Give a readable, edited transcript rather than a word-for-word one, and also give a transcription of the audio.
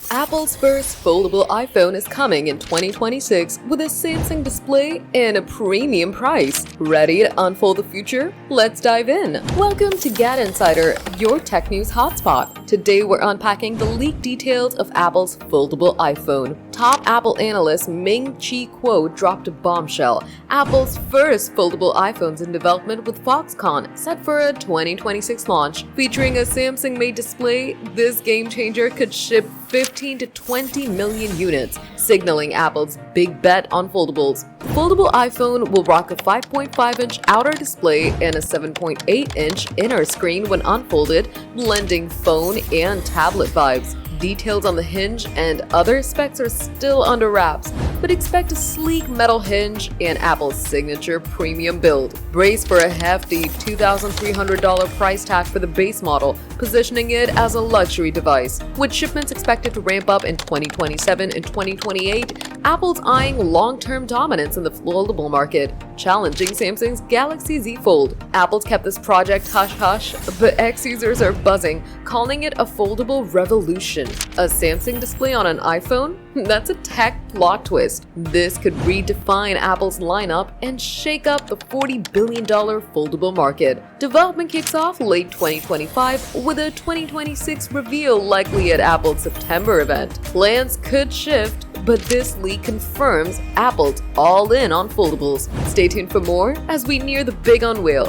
Apple's first foldable iPhone is coming in 2026 with a Samsung display and a premium price. Ready to unfold the future? Let's dive in. Welcome to GadInsider, your tech news hotspot. Today we're unpacking the leaked details of Apple's foldable iPhone. Top Apple analyst Ming-Chi Kuo dropped a bombshell. Apple's first foldable iPhone's in development with Foxconn, set for a 2026 launch. Featuring a Samsung-made display, this game changer could ship 15 to 20 million units, signaling Apple's big bet on foldables. The foldable iPhone will rock a 5.5-inch outer display and a 7.8-inch inner screen when unfolded, blending phone and tablet vibes. Details on the hinge and other specs are still under wraps, but expect a sleek metal hinge and Apple's signature premium build. Brace for a hefty $2,300 price tag for the base model, positioning it as a luxury device. With shipments expected to ramp up in 2027 and 2028, Apple's eyeing long-term dominance in the foldable market, challenging Samsung's Galaxy Z Fold. Apple's kept this project hush-hush, but ex-users are buzzing, calling it a foldable revolution. A Samsung display on an iPhone? That's a tech plot twist. This could redefine Apple's lineup and shake up the $40 billion foldable market. Development kicks off late 2025 with a 2026 reveal likely at Apple's September event. Plans could shift, but this leak confirms Apple's all in on foldables. Stay tuned for more as we near the big unveil.